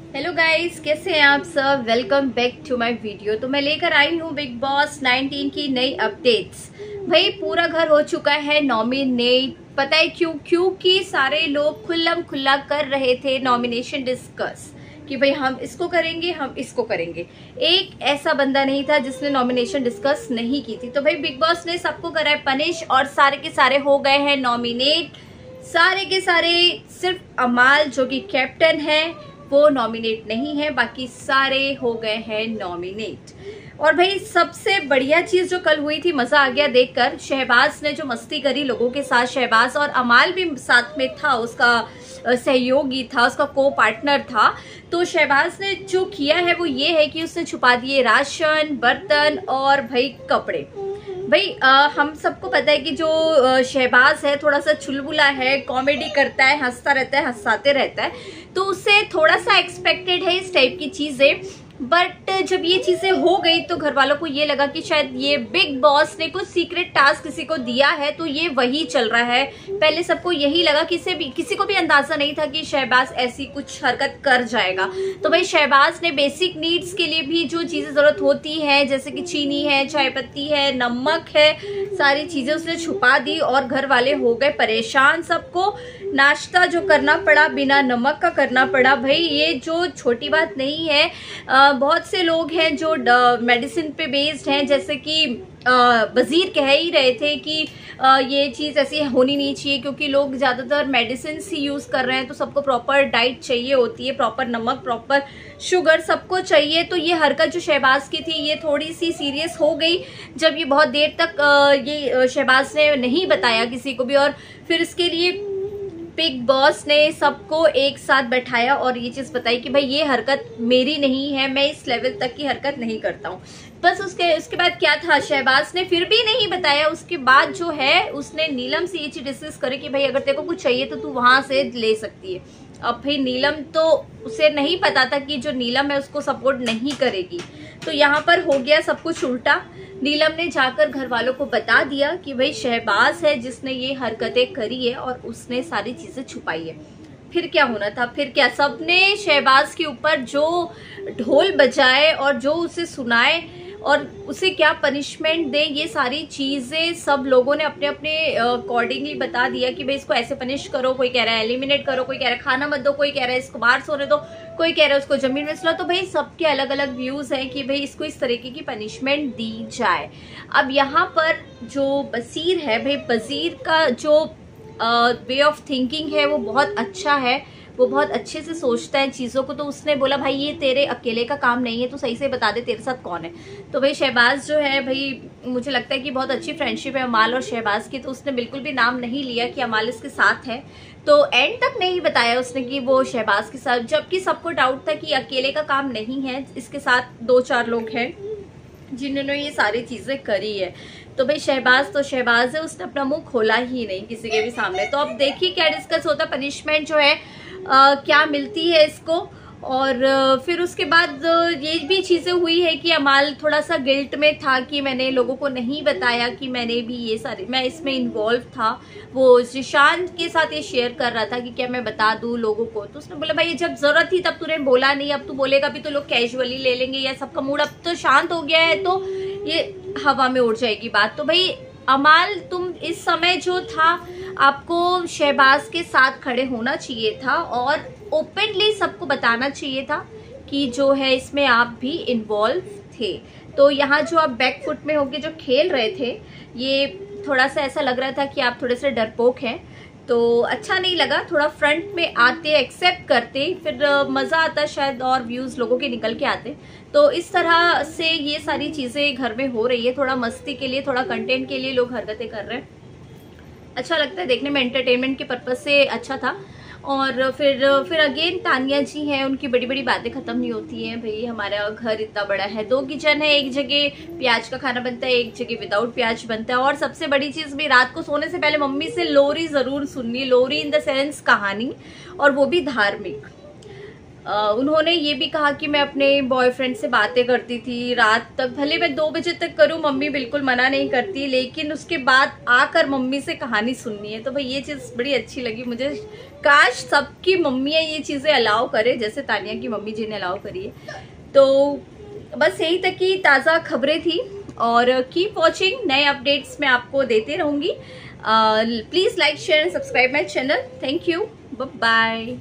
Hello guys, कैसे हैं आप सब। Welcome back to my video. तो मैं लेकर आई हूँ बिग बॉस 19 की नई अपडेट्स। भाई पूरा घर हो चुका है नॉमिनेट। पता है क्यों? क्योंकि सारे लोग खुल्लम खुल्ला कर रहे थे नॉमिनेशन डिस्कस कि भाई हम इसको करेंगे, हम इसको करेंगे। एक ऐसा बंदा नहीं था जिसने नॉमिनेशन डिस्कस नहीं की थी। तो भाई बिग बॉस ने सबको करा है पनिश और सारे के सारे हो गए हैं नॉमिनेट। सारे के सारे सिर्फ अमाल जो कि कैप्टन है वो नॉमिनेट नहीं है, बाकी सारे हो गए हैं नॉमिनेट। और भाई सबसे बढ़िया चीज जो कल हुई थी, मजा आ गया देखकर। शहबाज ने जो मस्ती करी लोगों के साथ, शहबाज और अमाल भी साथ में था, उसका सहयोगी था, उसका को पार्टनर था। तो शहबाज ने जो किया है वो ये है कि उसने छुपा दिए राशन, बर्तन और भाई कपड़े। भाई हम सबको पता है कि जो शहबाज है थोड़ा सा चुलबुला है, कॉमेडी करता है, हंसता रहता है, हंसाते रहता है, तो उससे थोड़ा सा एक्सपेक्टेड है इस टाइप की चीजें। बट जब ये चीजें हो गई तो घर वालों को ये लगा कि शायद ये बिग बॉस ने कुछ सीक्रेट टास्क किसी को दिया है, तो ये वही चल रहा है। पहले सबको यही लगा, किसी को भी अंदाजा नहीं था कि शहबाज ऐसी कुछ हरकत कर जाएगा। तो भाई शहबाज ने बेसिक नीड्स के लिए भी जो चीजें जरूरत होती है, जैसे कि चीनी है, चाय पत्ती है, नमक है, सारी चीजें उसने छुपा दी और घर वाले हो गए परेशान। सबको नाश्ता जो करना पड़ा बिना नमक का करना पड़ा। भाई ये जो छोटी बात नहीं है। बहुत से लोग हैं जो मेडिसिन पे बेस्ड हैं, जैसे कि वजीर कह ही रहे थे कि ये चीज ऐसी होनी नहीं चाहिए, क्योंकि लोग ज्यादातर मेडिसिन ही यूज कर रहे हैं, तो सबको प्रॉपर डाइट चाहिए होती है, प्रॉपर नमक, प्रॉपर शुगर सबको चाहिए। तो ये हरकत जो शहबाज की थी ये थोड़ी सी सीरियस हो गई जब ये बहुत देर तक ये शहबाज ने नहीं बताया किसी को भी। और फिर इसके लिए बिग बॉस ने सबको एक साथ बैठाया और ये चीज बताई कि भाई ये हरकत मेरी नहीं है, मैं इस लेवल तक की हरकत नहीं करता हूँ। बस उसके बाद क्या था, शहबाज ने फिर भी नहीं बताया। उसके बाद जो है उसने नीलम से ये चीज डिस्कस करी कि भाई अगर तेरे को कुछ चाहिए तो तू वहां से ले सकती है। अब भाई नीलम तो उसे नहीं पता था कि जो नीलम है उसको सपोर्ट नहीं करेगी। तो यहाँ पर हो गया सब कुछ उल्टा। नीलम ने जाकर घर वालों को बता दिया कि भाई शहबाज है जिसने ये हरकतें करी है और उसने सारी चीजें छुपाई है। फिर क्या होना था, फिर क्या, सबने शहबाज के ऊपर जो ढोल बजाए और जो उसे सुनाए और उसे क्या पनिशमेंट दे, ये सारी चीजें सब लोगों ने अपने अपने अकॉर्डिंगली बता दिया कि भाई इसको ऐसे पनिश करो। कोई कह रहा है एलिमिनेट करो, कोई कह रहा है खाना मत दो, कोई कह रहा है इसको बाहर सोने दो, कोई कह रहा है उसको जमीन में सुलाओ। तो भाई सबके अलग अलग व्यूज हैं कि भाई इसको इस तरीके की पनिशमेंट दी जाए। अब यहाँ पर जो बसीर है, भाई बसीर का जो वे ऑफ थिंकिंग है वो बहुत अच्छा है, वो बहुत अच्छे से सोचता है चीजों को। तो उसने बोला भाई ये तेरे अकेले का काम नहीं है, तो सही से बता दे तेरे साथ कौन है। तो भाई शहबाज जो है, भाई मुझे लगता है कि बहुत अच्छी फ्रेंडशिप है अमाल और शहबाज की, तो उसने बिल्कुल भी नाम नहीं लिया कि अमाल इसके साथ है। तो एंड तक नहीं बताया उसने कि वो शहबाज के साथ, जबकि सबको डाउट था कि अकेले का काम नहीं है, इसके साथ 2-4 लोग हैं जिन्होंने ये सारी चीजें करी है। तो भाई शहबाज तो शहबाज है, उसने अपना मुंह खोला ही नहीं किसी के भी सामने। तो अब देखिए क्या डिस्कस होता है, पनिशमेंट जो है क्या मिलती है इसको। और फिर उसके बाद ये भी चीजें हुई है कि अमाल थोड़ा सा गिल्ट में था कि मैंने लोगों को नहीं बताया कि मैंने भी ये सारे, मैं इसमें इन्वॉल्व था। वो जिशान के साथ ये शेयर कर रहा था कि क्या मैं बता दूं लोगों को। तो उसने बोला भाई जब जरूरत थी तब तूने बोला नहीं, अब तू बोलेगा भी तो लोग कैजुअली ले लेंगे, या सबका मूड अब तो शांत हो गया है तो ये हवा में उड़ जाएगी बात। तो भाई अमाल तुम इस समय जो था आपको शहबाज के साथ खड़े होना चाहिए था और ओपनली सबको बताना चाहिए था कि जो है इसमें आप भी इन्वॉल्व थे। तो यहाँ जो आप बैकफुट में होके जो खेल रहे थे, ये थोड़ा सा ऐसा लग रहा था कि आप थोड़े से डरपोक हैं, तो अच्छा नहीं लगा। थोड़ा फ्रंट में आते, एक्सेप्ट करते, फिर मजा आता शायद और व्यूज लोगों के निकल के आते। तो इस तरह से ये सारी चीजें घर में हो रही है, थोड़ा मस्ती के लिए, थोड़ा कंटेंट के लिए लोग हरकतें कर रहे हैं। अच्छा लगता है देखने में, एंटरटेनमेंट के पर्पज से अच्छा था। और फिर अगेन तानिया जी हैं, उनकी बड़ी बड़ी बातें खत्म नहीं होती हैं। भाई हमारा घर इतना बड़ा है, 2 किचन है, एक जगह प्याज का खाना बनता है, एक जगह विदाउट प्याज बनता है। और सबसे बड़ी चीज भी, रात को सोने से पहले मम्मी से लोरी जरूर सुननी, लोरी इन द सेंस कहानी, और वो भी धार्मिक। उन्होंने ये भी कहा कि मैं अपने बॉयफ्रेंड से बातें करती थी रात तक, भले मैं 2 बजे तक करूं, मम्मी बिल्कुल मना नहीं करती, लेकिन उसके बाद आकर मम्मी से कहानी सुननी है। तो भाई ये चीज़ बड़ी अच्छी लगी मुझे। काश सबकी मम्मियाँ ये चीज़ें अलाउ करे, जैसे तानिया की मम्मी जी ने अलाउ करी है। तो बस यही तक की ताज़ा खबरें थी, और कीप वॉचिंग, नए अपडेट्स मैं आपको देते रहूँगी। Please like share and subscribe my channel. Thank you, bye.